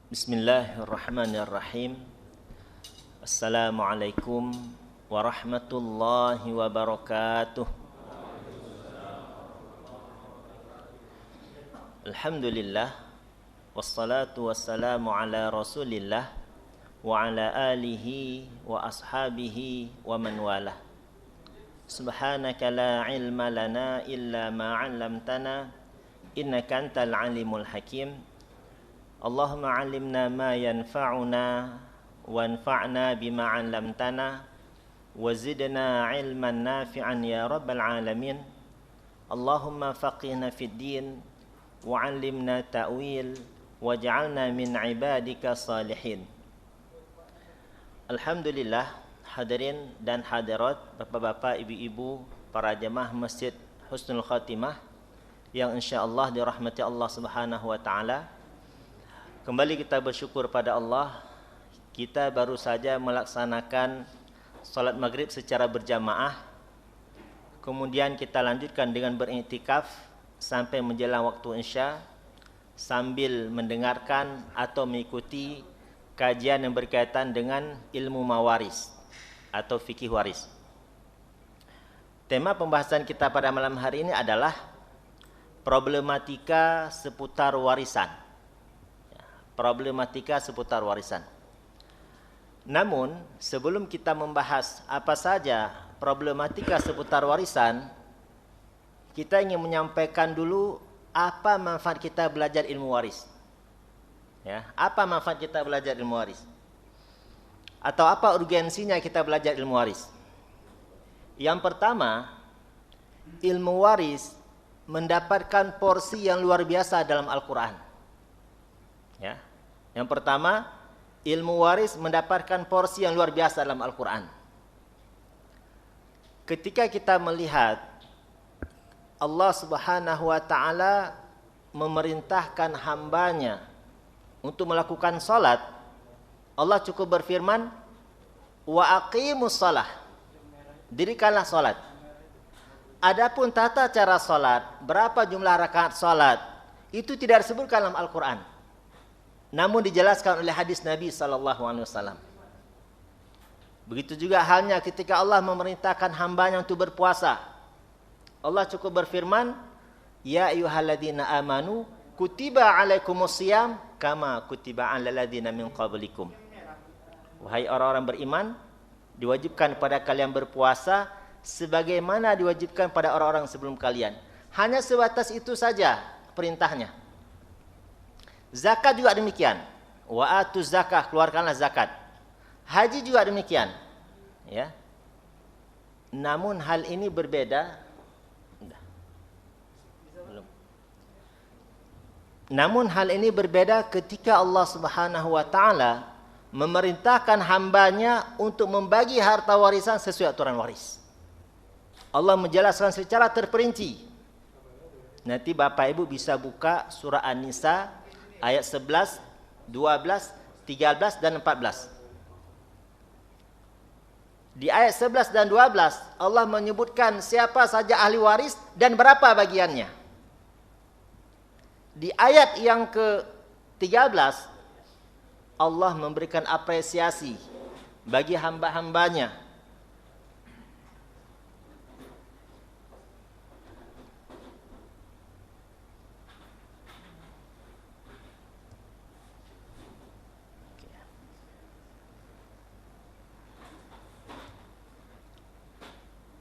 Bismillahirrahmanirrahim. Assalamualaikum warahmatullahi wabarakatuh. Alhamdulillah, wassalatu wassalamu ala rasulillah wa ala alihi wa ashabihi wa man walah. Subhanaka la ilma lana illa ma 'allamtana innaka antal alimul hakim. Allahumma 'allimna ma yanfa'una wanfa'na bima 'allamtana wa zidna 'ilman nafi'an ya rabbal alamin. Allahumma faqihna fid din wa 'allimna ta'wil waj'alna min 'ibadika salihin. Alhamdulillah, hadirin dan hadirat, bapak-bapak, ibu-ibu, para jemaah Masjid Husnul Khatimah yang insyaallah dirahmati Allah Subhanahu wa taala. Kembali kita bersyukur pada Allah, kita baru saja melaksanakan salat maghrib secara berjamaah. Kemudian kita lanjutkan dengan beriktikaf sampai menjelang waktu isya sambil mendengarkan atau mengikuti kajian yang berkaitan dengan ilmu mawaris atau fikih waris. Tema pembahasan kita pada malam hari ini adalah problematika seputar warisan. Problematika seputar warisan. Namun, sebelum kita membahas apa saja problematika seputar warisan, kita ingin menyampaikan dulu apa manfaat kita belajar ilmu waris. Ya, apa manfaat kita belajar ilmu waris? Atau apa urgensinya kita belajar ilmu waris? Yang pertama, ilmu waris mendapatkan porsi yang luar biasa dalam Al-Quran. Ya. Yang pertama, ilmu waris mendapatkan porsi yang luar biasa dalam Al-Quran. Ketika kita melihat Allah Subhanahu wa ta'ala memerintahkan hambanya untuk melakukan salat, Allah cukup berfirman, wa aqimus salah, dirikanlah salat. Adapun tata cara salat, berapa jumlah rakaat salat, itu tidak disebutkan dalam Al-Quran, namun dijelaskan oleh hadis Nabi SAW. Begitu juga halnya ketika Allah memerintahkan hambanya untuk berpuasa, Allah cukup berfirman, ya ayyuhalladzina amanu kutiba alaikumusiyam kama kutiba alal ladzina min qablikum. Wahai orang-orang beriman, diwajibkan pada kalian berpuasa sebagaimana diwajibkan pada orang-orang sebelum kalian. Hanya sebatas itu saja perintahnya. Zakat juga demikian. Wa atuz zakah, keluarkanlah zakat. Haji juga demikian. Ya. Namun hal ini berbeda. Namun hal ini berbeda ketika Allah Subhanahu wa taala memerintahkan hambanya untuk membagi harta warisan sesuai aturan waris. Allah menjelaskan secara terperinci. Nanti Bapak Ibu bisa buka surah An-Nisa ayat 11, 12, 13 dan 14. Di ayat 11 dan 12 Allah menyebutkan siapa saja ahli waris dan berapa bagiannya. Di ayat yang ke-13 Allah memberikan apresiasi bagi hamba-hambanya.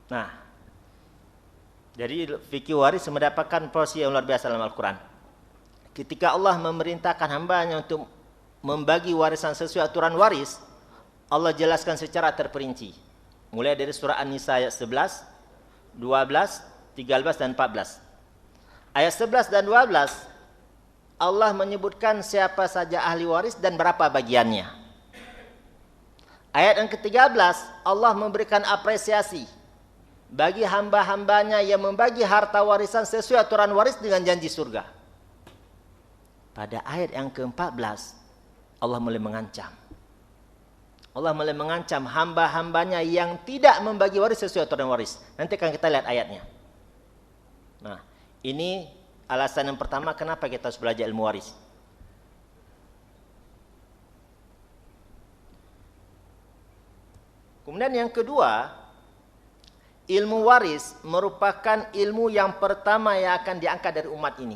Nah, jadi fikih waris mendapatkan porsi yang luar biasa dalam Al-Quran. Ketika Allah memerintahkan hambanya untuk membagi warisan sesuai aturan waris, Allah jelaskan secara terperinci. Mulai dari surah An-Nisa ayat 11, 12, 13 dan 14. Ayat 11 dan 12 Allah menyebutkan siapa saja ahli waris dan berapa bagiannya. Ayat yang ke-13 Allah memberikan apresiasi bagi hamba-hambanya yang membagi harta warisan sesuai aturan waris dengan janji surga. Pada ayat yang ke-14 Allah mulai mengancam. Allah mulai mengancam hamba-hambanya yang tidak membagi waris sesuai aturan waris. Nanti akan kita lihat ayatnya. Nah, ini alasan yang pertama kenapa kita harus belajar ilmu waris. Kemudian yang kedua, ilmu waris merupakan ilmu yang pertama yang akan diangkat dari umat ini.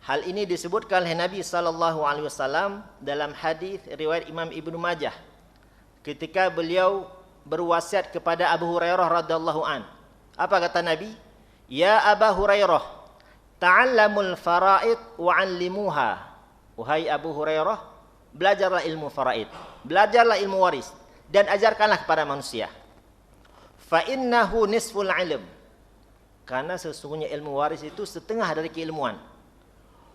Hal ini disebutkan oleh Nabi SAW dalam hadis riwayat Imam Ibnu Majah ketika beliau berwasiat kepada Abu Hurairah radhiyallahu an. Apa kata Nabi? Ya Abu Hurairah, ta'allamul faraid wa 'allimuha. Wahai Abu Hurairah, belajarlah ilmu faraid, belajarlah ilmu waris dan ajarkanlah kepada manusia. Fa innahu nisful ilm. Karena sesungguhnya ilmu waris itu setengah dari keilmuan.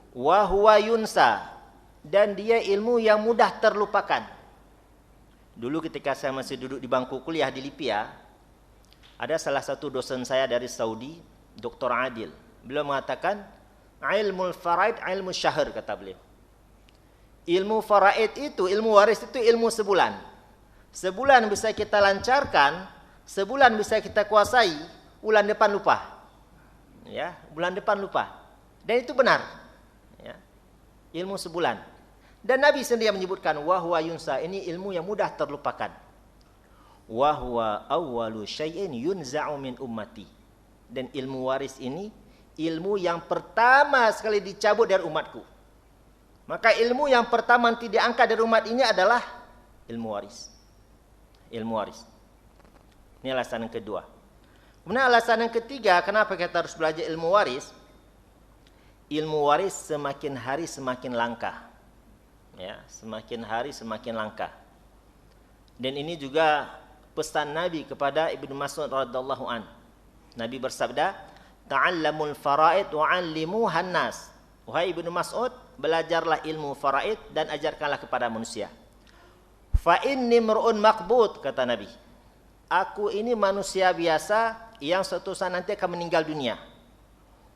Wa huwa yunsa, dan dia ilmu yang mudah terlupakan. Dulu ketika saya masih duduk di bangku kuliah di Lipia, ada salah satu dosen saya dari Saudi, Dr. Adil. Beliau mengatakan, ilmu faraid, ilmu syahr, kata beliau. Ilmu faraid itu, ilmu waris itu ilmu sebulan. Sebulan bisa kita lancarkan, sebulan bisa kita kuasai, bulan depan lupa. Ya, bulan depan lupa. Dan itu benar. Ya, ilmu sebulan. Dan Nabi sendiri menyebutkan wahwa yunsa, ini ilmu yang mudah terlupakan. Wahwa awwalu syai'in yunza'u min ummati. Dan ilmu waris ini ilmu yang pertama sekali dicabut dari umatku. Maka ilmu yang pertama nanti diangkat dari umat ini adalah ilmu waris. Ilmu waris. Ini alasan yang kedua. Kemudian alasan yang ketiga, kenapa kita harus belajar ilmu waris? Ilmu waris semakin hari semakin langka. Ya, semakin hari semakin langka. Dan ini juga pesan Nabi kepada Ibnu Mas'ud radhiyallahu an. Nabi bersabda, "Ta'allamul faraid wa 'allimuhan nas." Wahai Ibnu Mas'ud, belajarlah ilmu faraid dan ajarkanlah kepada manusia. Fa inni mar'un maqbud, kata Nabi. Aku ini manusia biasa yang suatu saat nanti akan meninggal dunia.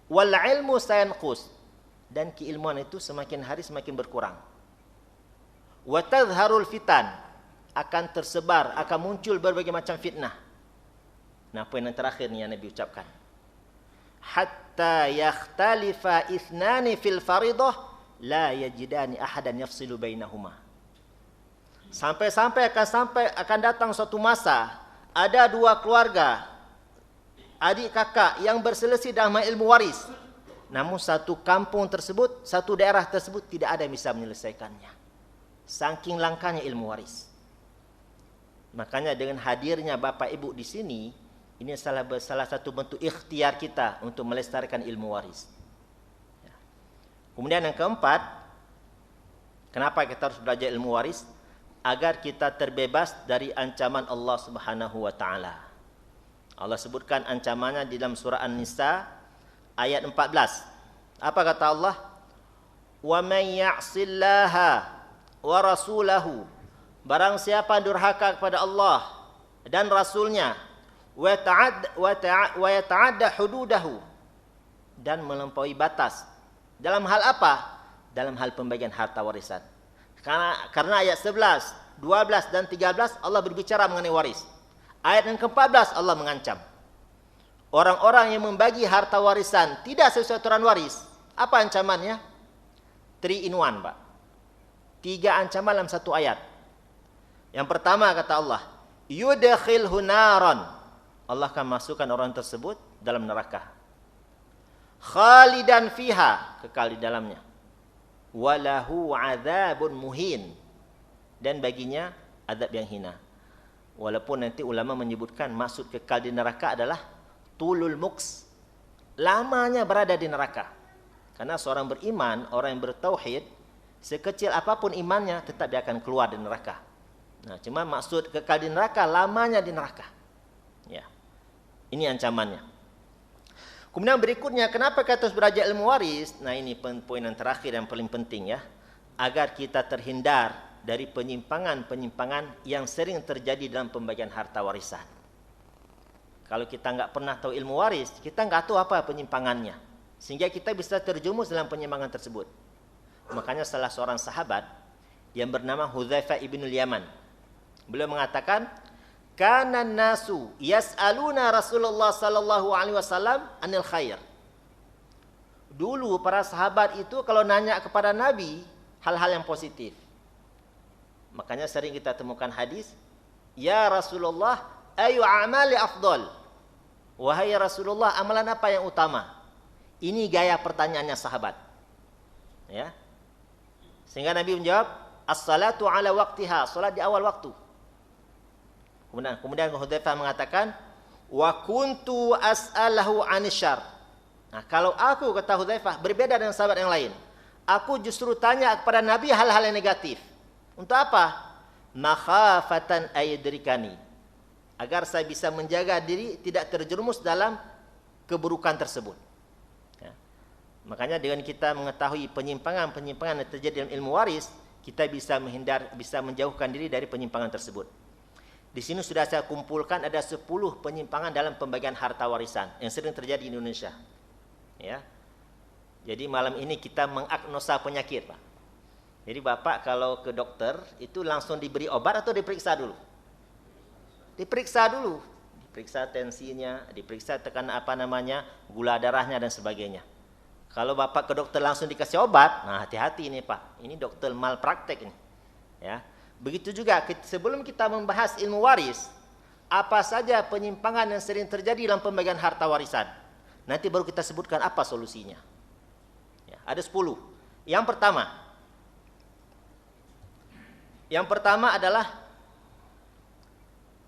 Wal ilmu sayanqus, dan keilmuan itu semakin hari semakin berkurang. Wa tadhharul fitan, akan tersebar, akan muncul berbagai macam fitnah. Nah, poin yang terakhir nih yang Nabi ucapkan. Hatta yakhtalifa ithnani fil faridah la yajidani ahadan yafsilu bainahuma. Sampai akan datang suatu masa ada dua keluarga adik kakak yang berselisih dalam ilmu waris. Namun satu kampung tersebut, satu daerah tersebut tidak ada yang bisa menyelesaikannya. Saking langkanya ilmu waris. Makanya dengan hadirnya Bapak Ibu di sini, ini salah satu bentuk ikhtiar kita untuk melestarikan ilmu waris. Kemudian yang keempat, kenapa kita harus belajar ilmu waris? Agar kita terbebas dari ancaman Allah Subhanahu wa taala. Allah sebutkan ancamannya di dalam surah An-Nisa ayat 14. Apa kata Allah? Wa may ya'sillaha wa rasulahu, barang siapa durhaka kepada Allah dan Rasulnya, wa yata'adda hududahu, dan melampaui batas. Dalam hal apa? Dalam hal pembagian harta warisan. Karena ayat 11, 12 dan 13 Allah berbicara mengenai waris. Ayat yang ke-14 Allah mengancam orang-orang yang membagi harta warisan tidak sesuai aturan waris. Apa ancamannya? 3 in 1, Pak. 3 ancaman dalam satu ayat. Yang pertama kata Allah, yudkhilhu naran, Allah akan masukkan orang tersebut dalam neraka. Khalidan fiha, kekal di dalamnya. Walahu adzabun muhin, dan baginya azab yang hina. Walaupun nanti ulama menyebutkan maksud kekal di neraka adalah tulul muks, lamanya berada di neraka. Karena seorang beriman, orang yang bertauhid, sekecil apapun imannya tetap dia akan keluar di neraka. Nah, cuma maksud kekal di neraka, lamanya di neraka. Ya. Ini ancamannya. Kemudian berikutnya, kenapa kita harus belajar ilmu waris? Nah, ini poin yang terakhir yang paling penting ya. Agar kita terhindar dari penyimpangan-penyimpangan yang sering terjadi dalam pembagian harta warisan. Kalau kita nggak pernah tahu ilmu waris, kita nggak tahu apa penyimpangannya. Sehingga kita bisa terjumus dalam penyimpangan tersebut. Makanya salah seorang sahabat yang bernama Hudzaifah ibn Yaman, beliau mengatakan, kana nasu yas'aluna Rasulullah sallallahu alaihi wasallam anil khair. Dulu para sahabat itu kalau nanya kepada Nabi hal-hal yang positif. Makanya sering kita temukan hadis, Ya Rasulullah, ayu amali afdal? Wahai Rasulullah, amalan apa yang utama? Ini gaya pertanyaannya sahabat. Ya. Sehingga Nabi menjawab, as-salatu ala waqtiha, salat di awal waktu. Kemudian Hudzaifah mengatakan, wa kuntu as'alahu 'anil syarr. Nah, kalau aku, kata Hudzaifah, berbeda dengan sahabat yang lain. Aku justru tanya kepada Nabi hal-hal yang negatif. Untuk apa? Makhafatan ayyudrikani. Agar saya bisa menjaga diri tidak terjerumus dalam keburukan tersebut. Ya. Makanya dengan kita mengetahui penyimpangan-penyimpangan yang terjadi dalam ilmu waris, kita bisa menjauhkan diri dari penyimpangan tersebut. Di sini sudah saya kumpulkan ada 10 penyimpangan dalam pembagian harta warisan yang sering terjadi di Indonesia. Ya. Jadi malam ini kita mengagnosa penyakit, Pak. Jadi Bapak kalau ke dokter itu langsung diberi obat atau diperiksa dulu? Diperiksa dulu. Diperiksa tensinya, diperiksa tekanan gula darahnya dan sebagainya. Kalau Bapak ke dokter langsung dikasih obat, nah hati-hati ini Pak. Ini dokter malpraktek ini. Ya. Begitu juga sebelum kita membahas ilmu waris, apa saja penyimpangan yang sering terjadi dalam pembagian harta warisan. Nanti baru kita sebutkan apa solusinya. Ya, ada 10. Yang pertama adalah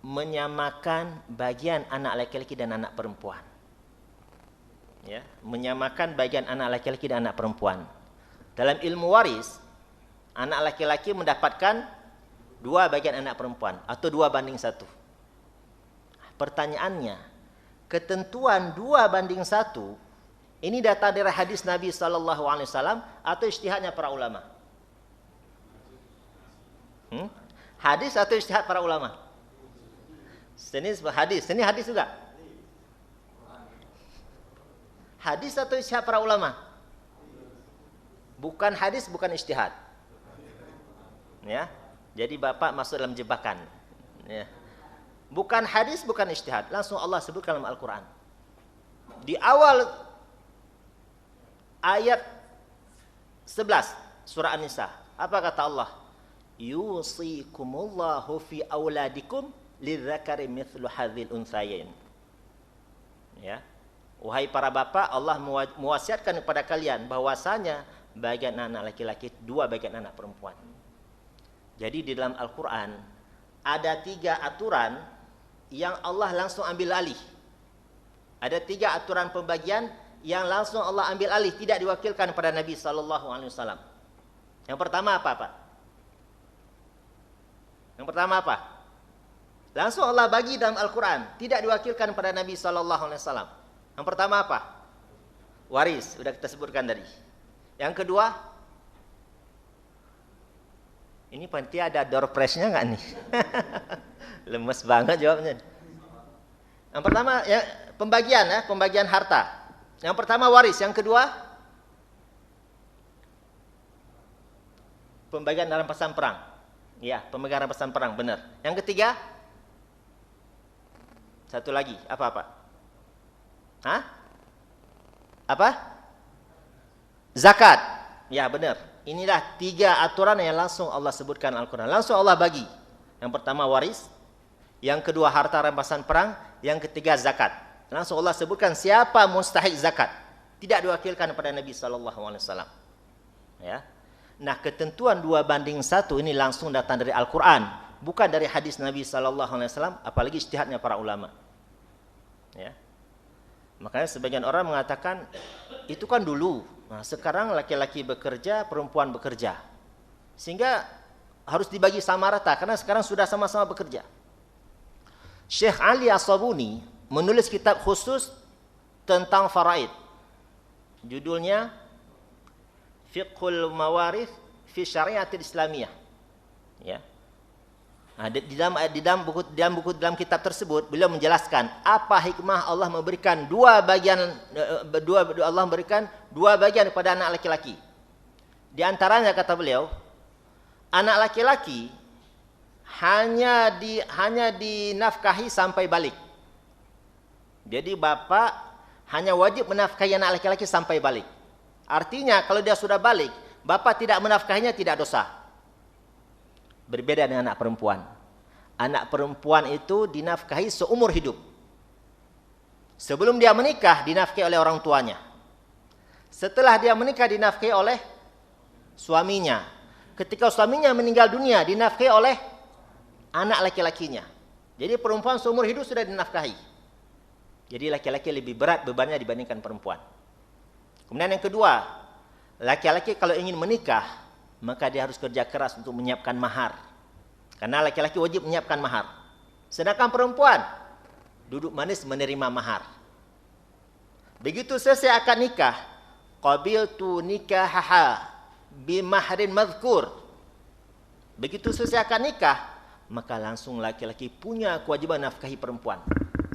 menyamakan bagian anak laki-laki dan anak perempuan. Ya, menyamakan bagian anak laki-laki dan anak perempuan. Dalam ilmu waris, anak laki-laki mendapatkan 2 bagian anak perempuan atau 2:1. Pertanyaannya, ketentuan 2:1 ini datang dari hadis Nabi SAW atau ijtihadnya para ulama? Hadis atau ijtihad para ulama? Ini hadis juga. Hadis atau ijtihad para ulama? Bukan hadis, bukan ijtihad. Ya. Jadi Bapak masuk dalam jebakan. Ya. Bukan hadis, bukan ijtihad. Langsung Allah sebutkan dalam Al-Quran. Di awal ayat 11 surah An-Nisa, apa kata Allah? Yusikumullahu fi auladikum lidzakari mithlu hadzal unthayain. Ya. Wahai para bapak, Allah mewasiatkan kepada kalian bahwasanya bagian anak laki-laki 2 bagian anak perempuan. Jadi di dalam Al-Quran ada 3 aturan yang Allah langsung ambil alih. Ada 3 aturan pembagian yang langsung Allah ambil alih, tidak diwakilkan kepada Nabi SAW. Yang pertama apa, Pak? Yang pertama apa? Langsung Allah bagi dalam Al-Quran, tidak diwakilkan kepada Nabi SAW. Yang pertama apa? Waris, sudah kita sebutkan tadi. Yang kedua, ini panti ada door prize-nya nggak nih? Lemes banget jawabnya. Yang pertama ya pembagian harta. Yang pertama waris, yang kedua pembagian rampasan perang. Ya, pembagian rampasan perang, benar. Yang ketiga satu lagi, apa? Hah? Apa? Zakat. Ya, benar. Inilah 3 aturan yang langsung Allah sebutkan Al-Quran. Langsung Allah bagi. Yang pertama waris, yang kedua harta rampasan perang, yang ketiga zakat. Langsung Allah sebutkan siapa mustahik zakat. Tidak diwakilkan kepada Nabi SAW. Ya. Nah, ketentuan 2:1 ini langsung datang dari Al-Quran, bukan dari hadis Nabi SAW, apalagi ijtihadnya para ulama. Ya. Makanya sebagian orang mengatakan itu kan dulu. Nah, sekarang laki-laki bekerja, perempuan bekerja. Sehingga harus dibagi sama rata karena sekarang sudah sama-sama bekerja. Syekh Ali As-Sabuni menulis kitab khusus tentang faraid. Judulnya Fiqhul Mawarith fi Syariatil Islamiyah. Ya. Nah, dalam kitab tersebut beliau menjelaskan apa hikmah Allah memberikan 2 bagian kepada anak laki-laki. Di antaranya kata beliau, anak laki-laki hanya dinafkahi sampai balik. Jadi bapak hanya wajib menafkahi anak laki-laki sampai balik. Artinya kalau dia sudah balik, bapak tidak menafkahinya tidak dosa. Berbeda dengan anak perempuan. anak perempuan itu dinafkahi seumur hidup. Sebelum dia menikah dinafkahi oleh orang tuanya. Setelah dia menikah dinafkahi oleh suaminya. Ketika suaminya meninggal dunia dinafkahi oleh anak laki-lakinya. Jadi perempuan seumur hidup sudah dinafkahi. Jadi laki-laki lebih berat bebannya dibandingkan perempuan. Kemudian yang kedua, laki-laki kalau ingin menikah, maka dia harus kerja keras untuk menyiapkan mahar. Karena laki-laki wajib menyiapkan mahar. Sedangkan perempuan duduk manis menerima mahar. Begitu selesai akad nikah, qabiltu nikahaha bimahrin madhkur. Begitu selesai akad nikah, maka langsung laki-laki punya kewajiban nafkahi perempuan.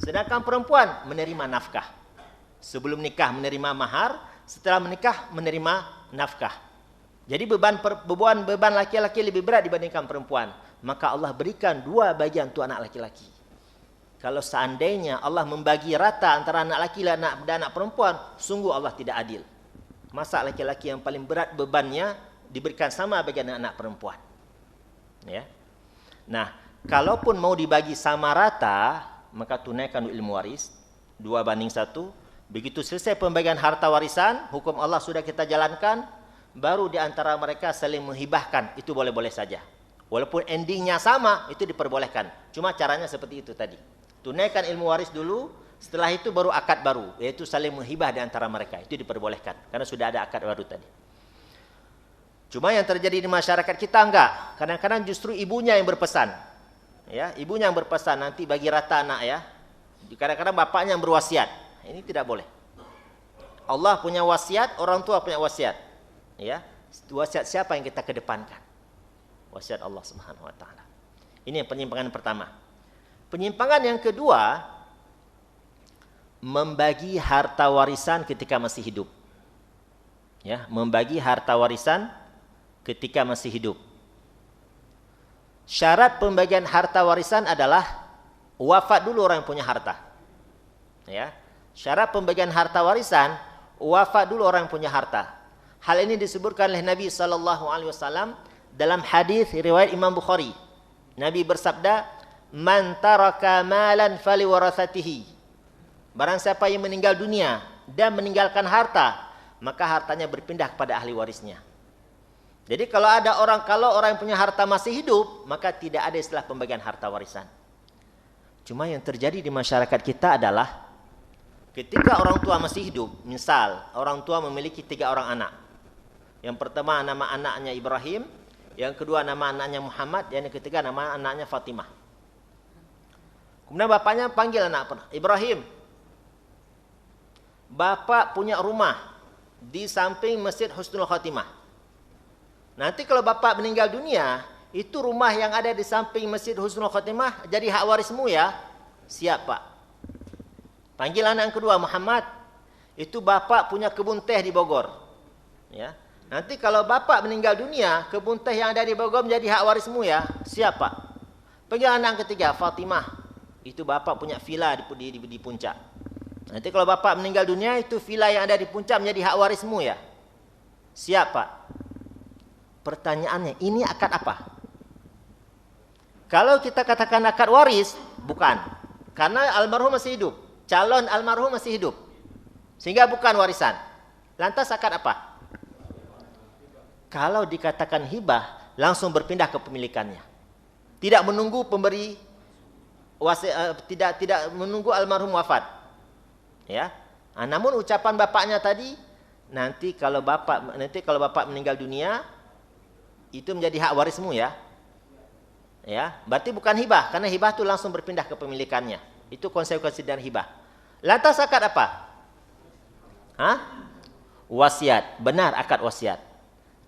Sedangkan perempuan menerima nafkah. Sebelum nikah menerima mahar, setelah menikah menerima nafkah. Jadi beban laki-laki lebih berat dibandingkan perempuan. Maka Allah berikan 2 bagian untuk anak laki-laki. Kalau seandainya Allah membagi rata antara anak laki dan anak perempuan, sungguh Allah tidak adil. Masa laki-laki yang paling berat bebannya diberikan sama bagi anak perempuan. Ya. Nah, kalaupun mau dibagi sama rata, maka tunaikan ilmu waris 2:1. Begitu selesai pembagian harta warisan, hukum Allah sudah kita jalankan, baru di antara mereka saling menghibahkan, itu boleh-boleh saja. Walaupun endingnya sama, itu diperbolehkan. Cuma caranya seperti itu tadi. Tunaikan ilmu waris dulu, setelah itu baru akad baru, yaitu saling menghibah di antara mereka. Itu diperbolehkan, karena sudah ada akad baru tadi. Cuma yang terjadi di masyarakat kita enggak. Kadang-kadang justru ibunya yang berpesan. Ya, ibunya yang berpesan, nanti bagi rata anak ya. Kadang-kadang bapaknya yang berwasiat. Ini tidak boleh. Allah punya wasiat, orang tua punya wasiat. Ya, wasiat siapa yang kita kedepankan? Wasiat Allah Subhanahu wa taala. Ini penyimpangan pertama. Penyimpangan yang kedua, membagi harta warisan ketika masih hidup. Ya, membagi harta warisan ketika masih hidup. Syarat pembagian harta warisan adalah wafat dulu orang yang punya harta. Ya. Syarat pembagian harta warisan, wafat dulu orang yang punya harta. Hal ini disebutkan oleh Nabi SAW dalam hadis riwayat Imam Bukhari. Nabi bersabda, "Man taraka malan faliwarathatihi." Barang siapa yang meninggal dunia dan meninggalkan harta, maka hartanya berpindah kepada ahli warisnya. Jadi kalau orang yang punya harta masih hidup, maka tidak ada istilah pembagian harta warisan. Cuma yang terjadi di masyarakat kita adalah ketika orang tua masih hidup, misal orang tua memiliki 3 orang anak. Yang pertama nama anaknya Ibrahim, yang kedua nama anaknya Muhammad, yang ketiga nama anaknya Fatimah. Kemudian bapaknya panggil anak Ibrahim. Bapak punya rumah di samping Masjid Husnul Khatimah. Nanti kalau bapak meninggal dunia, itu rumah yang ada di samping Masjid Husnul Khatimah jadi hak warismu ya. Siap pak. Panggil anak yang kedua Muhammad. Itu bapak punya kebun teh di Bogor. Ya. Nanti kalau bapak meninggal dunia, kebun teh yang ada di Bogor menjadi hak warismu ya. Siap pak. Panggil anak yang ketiga Fatimah. Itu bapak punya villa di puncak. Nanti kalau bapak meninggal dunia, itu villa yang ada di puncak menjadi hak warismu ya. Siap pak. Pertanyaannya, ini akad apa? Kalau kita katakan akad waris, bukan. Karena almarhum masih hidup. Calon almarhum masih hidup. Sehingga bukan warisan. Lantas akad apa? Kalau dikatakan hibah, langsung berpindah ke pemilikannya. Tidak menunggu pemberi tidak menunggu almarhum wafat. Ya. Namun ucapan bapaknya tadi, nanti kalau bapak meninggal dunia, itu menjadi hak warismu ya. Ya, berarti bukan hibah, karena hibah itu langsung berpindah ke pemilikannya. Itu konsekuensi dari hibah. Lantas akad apa? Wasiat. Benar, akad wasiat.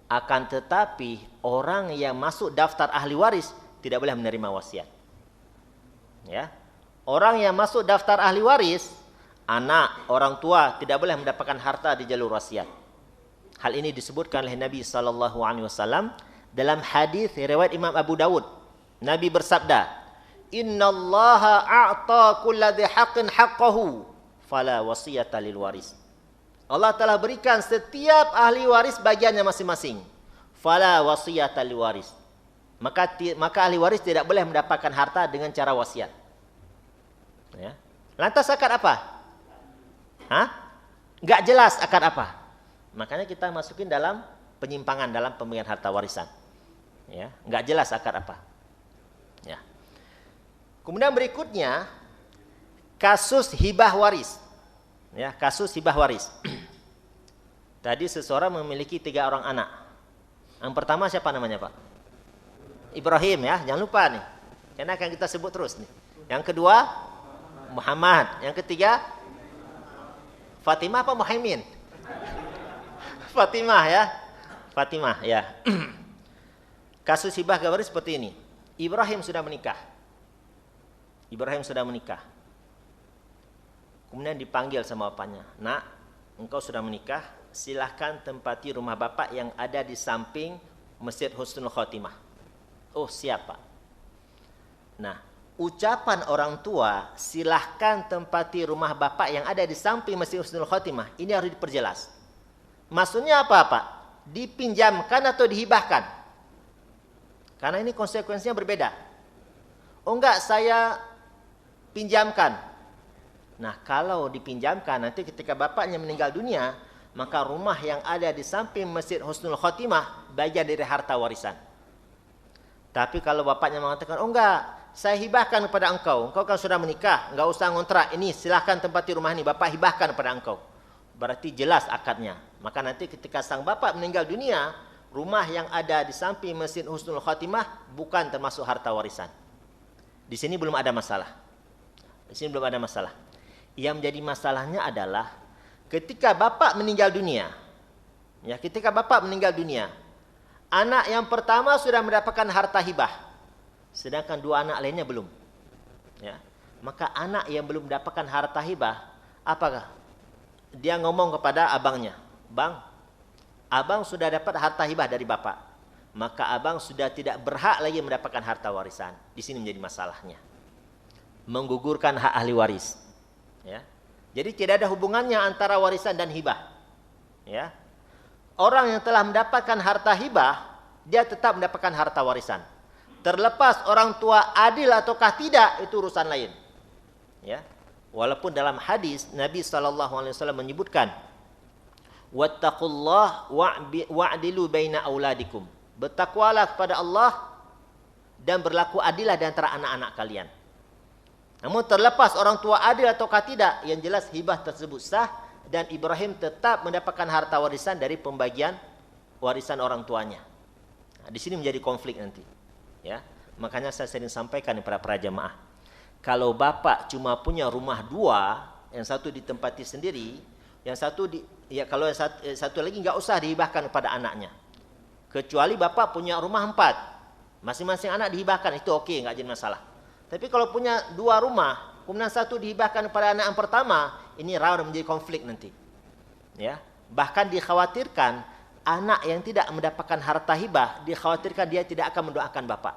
Akan tetapi orang yang masuk daftar ahli waris tidak boleh menerima wasiat. Ya. Orang yang masuk daftar ahli waris, anak, orang tua tidak boleh mendapatkan harta di jalur wasiat. Hal ini disebutkan oleh Nabi SAW dalam hadis riwayat Imam Abu Dawud. Nabi bersabda, "Innallaha a'ta kulli dzi haqqin haqqahu, fala wasiyata lil waris." Allah telah berikan setiap ahli waris bagiannya masing-masing. Fala wasiyata lil waris. maka ahli waris tidak boleh mendapatkan harta dengan cara wasiat. Ya. Lantas akad apa? Nggak jelas akad apa. Makanya kita masukin dalam penyimpangan dalam pembagian harta warisan. Ya, nggak jelas akad apa. Ya. Kemudian berikutnya kasus hibah waris. Ya, kasus hibah waris. Tadi seseorang memiliki 3 orang anak. Yang pertama siapa namanya, Pak? Ibrahim, ya, jangan lupa nih. Karena akan kita sebut terus nih. Yang kedua Muhammad. Yang ketiga Fatimah apa Muhaimin? Fatimah, ya. Fatimah, ya. Kasus hibah waris seperti ini. Ibrahim sudah menikah. Kemudian dipanggil sama bapaknya, "Nak, engkau sudah menikah, silahkan tempati rumah bapak yang ada di samping Masjid Husnul Khotimah." Oh, siap, Pak. Nah, ucapan orang tua, silahkan tempati rumah bapak yang ada di samping Masjid Husnul Khotimah, ini harus diperjelas. Maksudnya apa, Pak? Dipinjamkan atau dihibahkan? Karena ini konsekuensinya berbeda. Oh enggak, saya pinjamkan. Nah, kalau dipinjamkan, nanti ketika bapaknya meninggal dunia, maka rumah yang ada di samping Masjid Husnul Khotimah bagian dari harta warisan. Tapi kalau bapaknya mengatakan, oh enggak, saya hibahkan kepada engkau kan sudah menikah, enggak usah ngontrak, ini silahkan tempati rumah ini, bapak hibahkan kepada engkau. Berarti jelas akadnya. Maka nanti ketika sang bapak meninggal dunia, rumah yang ada di samping Masjid Husnul Khotimah bukan termasuk harta warisan. Di sini belum ada masalah. Yang menjadi masalahnya adalah ketika bapak meninggal dunia. Ya, anak yang pertama sudah mendapatkan harta hibah, sedangkan 2 anak lainnya belum. Ya, maka anak yang belum mendapatkan harta hibah, apakah dia ngomong kepada abangnya, "Bang, abang sudah dapat harta hibah dari bapak, maka abang sudah tidak berhak lagi mendapatkan harta warisan." Di sini menjadi masalahnya. Menggugurkan hak ahli waris. Ya. Jadi tidak ada hubungannya antara warisan dan hibah. Ya. Orang yang telah mendapatkan harta hibah, dia tetap mendapatkan harta warisan. Terlepas orang tua adil ataukah tidak, itu urusan lain. Ya. Walaupun dalam hadis Nabi SAW menyebutkan, "Wattaqullah wa'dilu baina auladikum." Bertakwalah kepada Allah dan berlaku adillah di antara anak-anak kalian. Namun terlepas orang tua adil ataukah tidak, yang jelas hibah tersebut sah dan Ibrahim tetap mendapatkan harta warisan dari pembagian warisan orang tuanya. Nah, di sini menjadi konflik nanti. Ya, makanya saya sering sampaikan kepada para jamaah, kalau bapak cuma punya rumah 2, yang satu ditempati sendiri, yang satu kalau yang satu lagi nggak usah dihibahkan kepada anaknya. Kecuali bapak punya rumah 4, masing-masing anak dihibahkan, itu oke, nggak jadi masalah. Tapi kalau punya 2 rumah, kemudian satu dihibahkan kepada anak yang pertama, ini rawan menjadi konflik nanti. Ya, bahkan dikhawatirkan anak yang tidak mendapatkan harta hibah, dikhawatirkan dia tidak akan mendoakan bapak.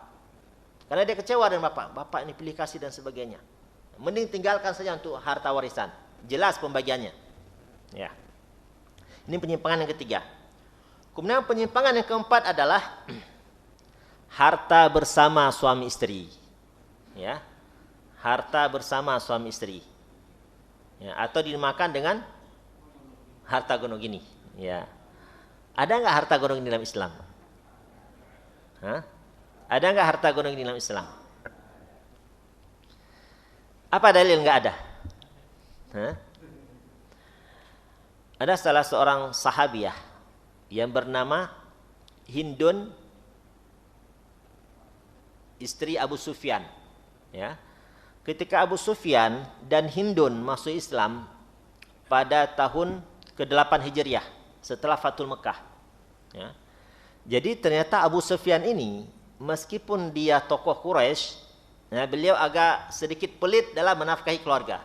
Karena dia kecewa dengan bapak ini pilih kasih dan sebagainya. Mending tinggalkan saja untuk harta warisan. Jelas pembagiannya. Ya. Ini penyimpangan yang ketiga. Kemudian penyimpangan yang keempat adalah harta bersama suami istri. Ya, harta bersama suami istri, ya, atau dinamakan dengan harta gono gini. Ya, ada nggak harta gono gini dalam Islam? Ada nggak harta gono gini dalam Islam? Apa dalil nggak ada? Ada salah seorang sahabiah yang bernama Hindun, istri Abu Sufyan. Ya. Ketika Abu Sufyan dan Hindun masuk Islam pada tahun ke-8 Hijriah setelah Fathul Mekah. Ya. Jadi ternyata Abu Sufyan ini meskipun dia tokoh Quraisy, ya, beliau agak sedikit pelit dalam menafkahi keluarga.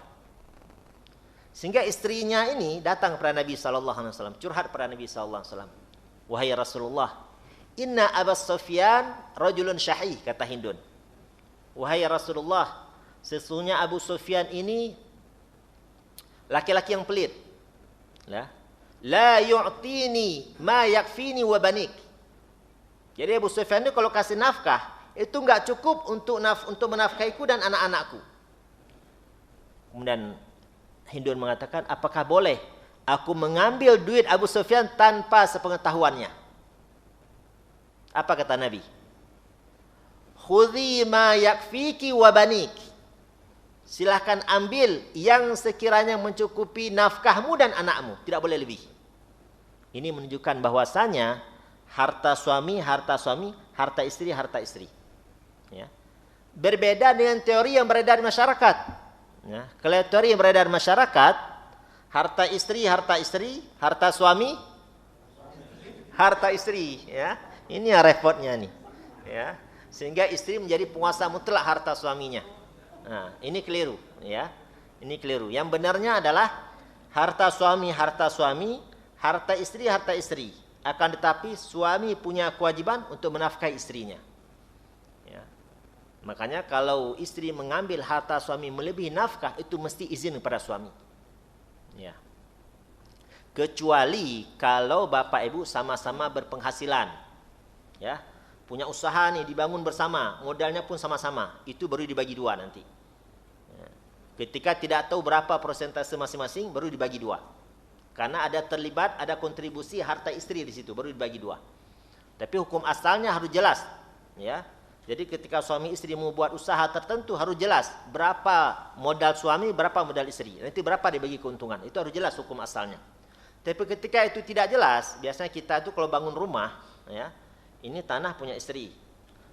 Sehingga istrinya ini datang kepada Nabi SAW, curhat kepada Nabi SAW. "Wahai Rasulullah, inna Abu Sufyan rajulun syahih," kata Hindun. "Wahai Rasulullah, sesungguhnya Abu Sufyan ini laki-laki yang pelit. La yu'tini ma yakfini wa banik." Jadi Abu Sufyan itu kalau kasih nafkah, itu nggak cukup untuk menafkahiku dan anak-anakku. Kemudian Hindun mengatakan, apakah boleh aku mengambil duit Abu Sufyan tanpa sepengetahuannya? Apa kata Nabi? Khudhi ma yakfiki wa banik. Silahkan ambil yang sekiranya mencukupi nafkahmu dan anakmu. Tidak boleh lebih. Ini menunjukkan bahwasanya harta suami, harta istri, harta istri. Ya. Berbeda dengan teori yang beredar di masyarakat. Ya. Kalau teori yang beredar di masyarakat, harta istri, harta suami, harta istri. Ya. Ini yang repotnya nih. Ya. Sehingga istri menjadi penguasa mutlak harta suaminya. Nah, ini keliru. Ya. Ini keliru. Yang benarnya adalah harta suami, harta istri. Akan tetapi suami punya kewajiban untuk menafkahi istrinya. Ya. Makanya kalau istri mengambil harta suami melebihi nafkah, itu mesti izin kepada suami. Ya. Kecuali kalau bapak ibu sama-sama berpenghasilan. Ya. Punya usaha nih dibangun bersama, modalnya pun sama-sama. Itu baru dibagi dua nanti. Ya. Ketika tidak tahu berapa persentase masing-masing, baru dibagi dua. Karena ada terlibat, ada kontribusi harta istri di situ, baru dibagi dua. Tapi hukum asalnya harus jelas, ya. Jadi ketika suami istri mau buat usaha tertentu harus jelas berapa modal suami, berapa modal istri. Nanti berapa dibagi keuntungan, itu harus jelas hukum asalnya. Tapi ketika itu tidak jelas, biasanya kita itu kalau bangun rumah, ya, ini tanah punya istri.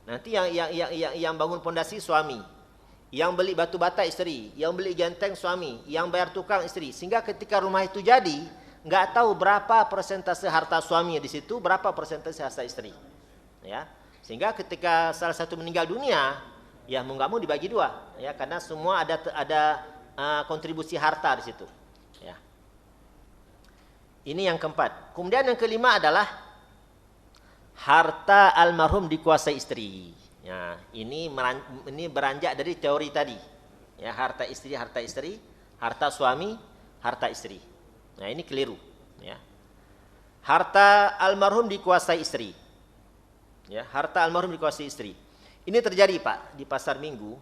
Nanti yang bangun pondasi suami. Yang beli batu bata istri, yang beli genteng suami, yang bayar tukang istri. Sehingga ketika rumah itu jadi, nggak tahu berapa persentase harta suami di situ, berapa persentase harta istri. Ya, sehingga ketika salah satu meninggal dunia, ya mau nggak mau dibagi dua, ya karena semua ada kontribusi harta di situ. Ya. Ini yang keempat. Kemudian yang kelima adalah harta almarhum dikuasai istri. Ya, ini beranjak dari teori tadi. Ya, harta istri, harta suami, harta istri. Nah, ini keliru, ya. Harta almarhum dikuasai istri. Ya, harta almarhum dikuasai istri. Ini terjadi, Pak, di pasar Minggu.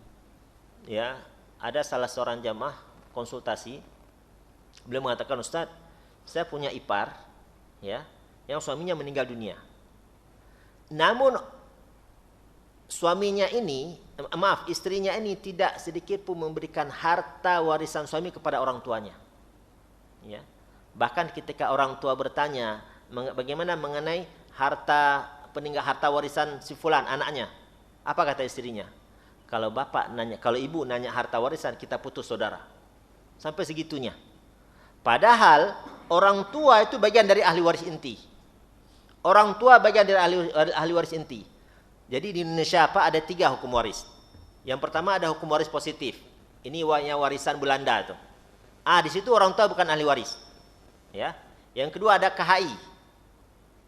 Ya, ada salah seorang jamaah konsultasi. Beliau mengatakan, "Ustaz, saya punya ipar, ya, yang suaminya meninggal dunia. Namun istrinya ini tidak sedikit pun memberikan harta warisan suami kepada orang tuanya. Ya. Bahkan ketika orang tua bertanya, bagaimana mengenai harta warisan si fulan anaknya? Apa kata istrinya? Kalau ibu nanya harta warisan, kita putus saudara. Sampai segitunya. Padahal orang tua itu bagian dari ahli waris inti. Orang tua bagian dari ahli waris inti. Jadi di Indonesia ada 3 hukum waris. Yang pertama ada hukum waris positif. Ini warisan Belanda tuh. Di situ orang tua bukan ahli waris. Ya. Yang kedua ada KHI.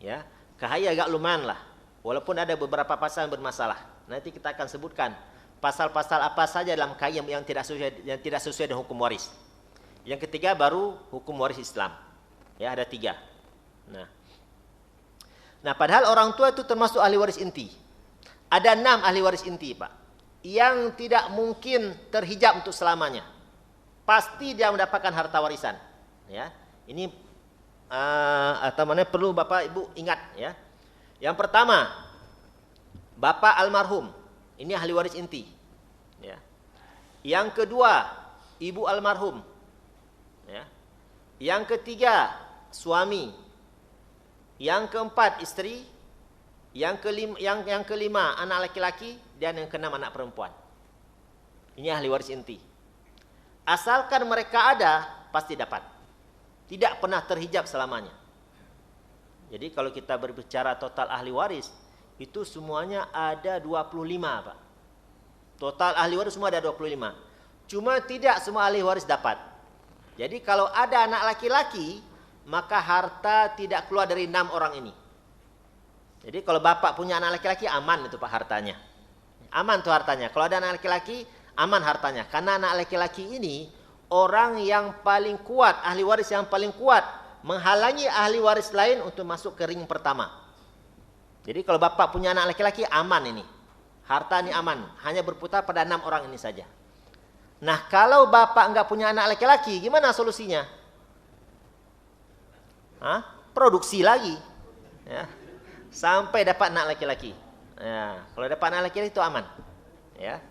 Ya, KHI agak lumayan lah. Walaupun ada beberapa pasal yang bermasalah. Nanti kita akan sebutkan pasal-pasal apa saja dalam KHI yang tidak sesuai dengan hukum waris. Yang ketiga baru hukum waris Islam. Ya, ada 3. Nah, padahal orang tua itu termasuk ahli waris inti. Ada 6 ahli waris inti, Pak, yang tidak mungkin terhijab untuk selamanya. Pasti dia mendapatkan harta warisan. Ya, ini perlu Bapak Ibu ingat, ya. Yang pertama, Bapak almarhum, ini ahli waris inti. Ya. Yang kedua, Ibu almarhum. Ya. Yang ketiga, suami. Yang keempat, istri. Yang kelima anak laki-laki, dan yang keenam anak perempuan. Ini ahli waris inti. Asalkan mereka ada, pasti dapat. Tidak pernah terhijab selamanya. Jadi kalau kita berbicara total ahli waris, itu semuanya ada 25, Pak. Total ahli waris semua ada 25. Cuma tidak semua ahli waris dapat. Jadi kalau ada anak laki-laki, maka harta tidak keluar dari 6 orang ini. Jadi kalau bapak punya anak laki-laki, aman itu Pak hartanya. Aman tuh hartanya. Kalau ada anak laki-laki, aman hartanya. Karena anak laki-laki ini orang yang paling kuat, ahli waris yang paling kuat, menghalangi ahli waris lain untuk masuk ke ring pertama. Jadi kalau bapak punya anak laki-laki, aman ini. Harta ini aman, hanya berputar pada 6 orang ini saja. Nah, kalau bapak nggak punya anak laki-laki, gimana solusinya? Hah? Produksi lagi. Ya. Sampai dapat anak laki-laki. Ya, kalau dapat anak laki-laki itu aman. Ya.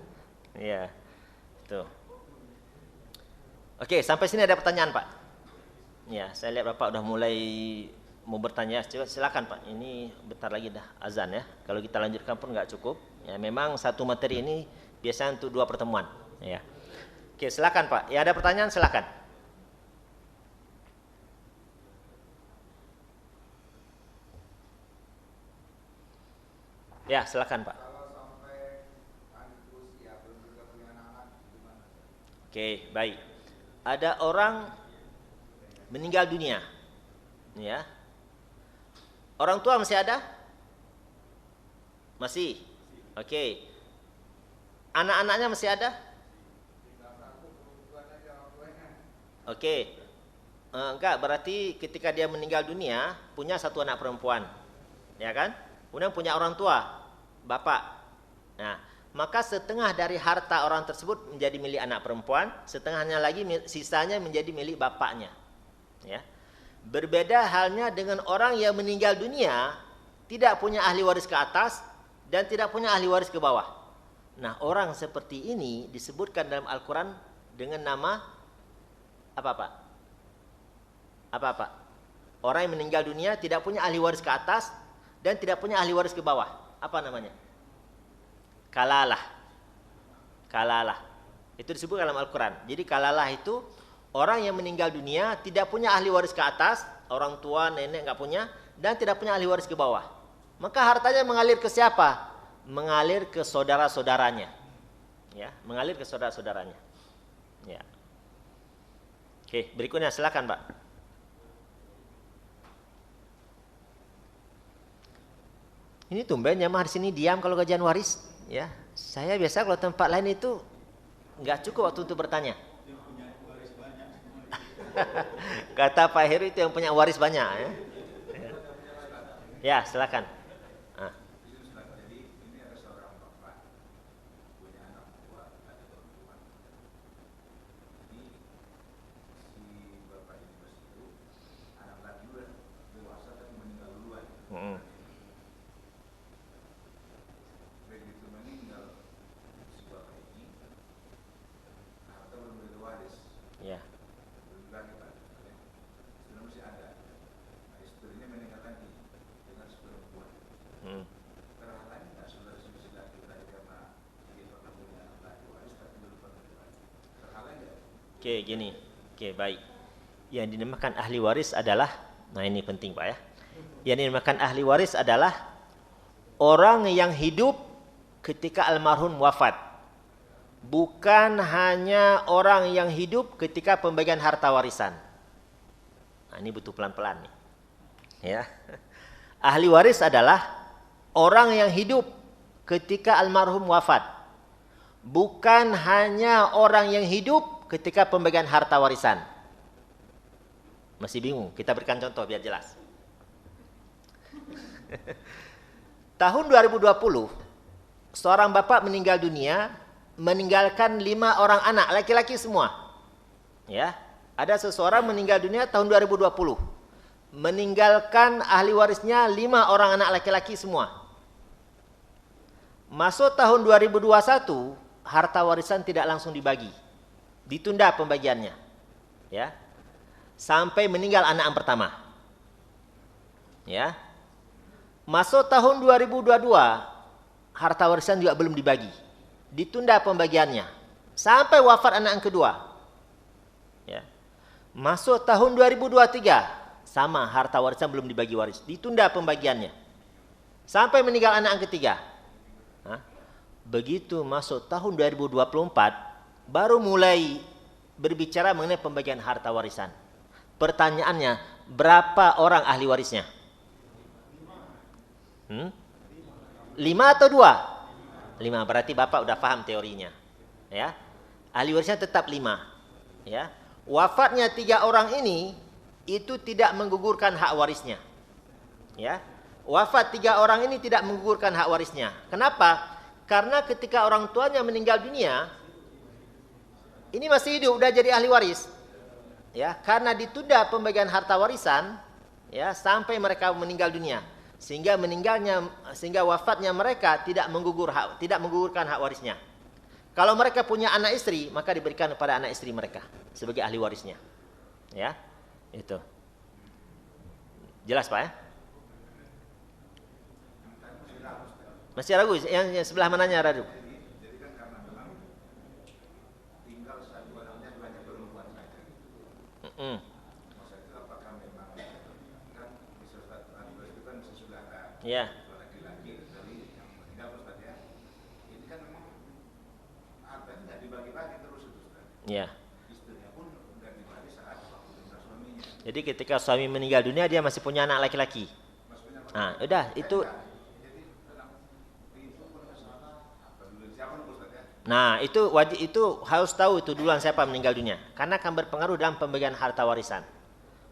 Ya. Tuh. Oke, sampai sini ada pertanyaan, Pak? Ya, saya lihat Bapak udah mulai mau bertanya. Coba silakan, Pak. Ini bentar lagi dah azan ya. Kalau kita lanjutkan pun nggak cukup. Ya, memang satu materi ini biasanya untuk 2 pertemuan. Ya. Oke, silakan, Pak. Ya, ada pertanyaan silakan. Ya, silakan, Pak. Oke, baik. Ada orang meninggal dunia, ya. Orang tua masih ada? Masih. Oke. Anak-anaknya masih ada? Oke. Enggak, berarti ketika dia meninggal dunia punya 1 anak perempuan, ya kan? Kemudian punya orang tua, bapak. Nah, maka setengah dari harta orang tersebut menjadi milik anak perempuan, setengahnya lagi sisanya menjadi milik bapaknya. Ya. Berbeda halnya dengan orang yang meninggal dunia, tidak punya ahli waris ke atas dan tidak punya ahli waris ke bawah. Nah, orang seperti ini disebutkan dalam Al-Quran dengan nama apa, Pak? Apa, Pak? Orang yang meninggal dunia tidak punya ahli waris ke atas dan tidak punya ahli waris ke bawah. Apa namanya? Kalalah. Kalalah. Itu disebut dalam Al-Quran. Jadi kalalah itu orang yang meninggal dunia tidak punya ahli waris ke atas, orang tua, nenek nggak punya, dan tidak punya ahli waris ke bawah. Maka hartanya mengalir ke siapa? Mengalir ke saudara-saudaranya. Ya, mengalir ke saudara-saudaranya. Ya. Oke, berikutnya silakan, Pak. Ini tumben jamaah di sini diam kalau gajian waris. Ya, saya biasa kalau tempat lain itu nggak cukup waktu untuk bertanya. Kata Pak Heru itu yang punya waris banyak. Ya, ya silakan. Ah. Ya. Oke, gini. Oke, baik. Yang dinamakan ahli waris adalah, nah ini penting, Pak ya. Yang dinamakan ahli waris adalah orang yang hidup ketika almarhum wafat. Bukan hanya orang yang hidup ketika pembagian harta warisan. Nah, ini butuh pelan-pelan nih. Ya. Ahli waris adalah orang yang hidup ketika almarhum wafat. Bukan hanya orang yang hidup ketika pembagian harta warisan. Masih bingung? Kita berikan contoh biar jelas. Tahun 2020, seorang bapak meninggal dunia, meninggalkan 5 orang anak, laki-laki semua. Ya, ada seseorang meninggal dunia tahun 2020, meninggalkan ahli warisnya 5 orang anak laki-laki semua. Masuk tahun 2021, harta warisan tidak langsung dibagi, ditunda pembagiannya, ya, sampai meninggal anak yang pertama. Ya, masuk tahun 2022, harta warisan juga belum dibagi, ditunda pembagiannya sampai wafat anak yang kedua. Ya. Masuk tahun 2023, sama, harta warisan belum dibagi waris, ditunda pembagiannya sampai meninggal anak yang ketiga. Hah? Begitu masuk tahun 2024, baru mulai berbicara mengenai pembagian harta warisan. Pertanyaannya, berapa orang ahli warisnya? 5 atau 2? 5, berarti Bapak udah paham teorinya. Ya. Ahli warisnya tetap 5. Ya. Wafatnya 3 orang ini itu tidak menggugurkan hak warisnya. Ya. wafat 3 orang ini tidak menggugurkan hak warisnya. Kenapa? Karena ketika orang tuanya meninggal dunia, ini masih hidup, udah jadi ahli waris. Ya, karena ditunda pembagian harta warisan ya sampai mereka meninggal dunia. Sehingga wafatnya mereka tidak menggugurkan hak warisnya. Kalau mereka punya anak istri, maka diberikan kepada anak istri mereka sebagai ahli warisnya. Ya. Itu. Jelas, Pak ya? Masih ragu? Yang sebelah mananya ragu? Jadi kan karena memang tinggal satu anaknya banyak perempuan saja. Maksudnya itu apakah memang kan bisa itu kan sesaudara laki-laki dari yang meninggal Ustaz ya. Ini kan memang hartanya nggak dibagi-bagi terus itu Ustaz. Iya. Istrinya pun nggak dibagi saat waktu meninggal suaminya. Jadi ketika suami meninggal dunia dia masih punya anak laki-laki. Nah, udah itu. Nah, itu wajib, itu harus tahu itu duluan siapa meninggal dunia, karena akan berpengaruh dalam pembagian harta warisan.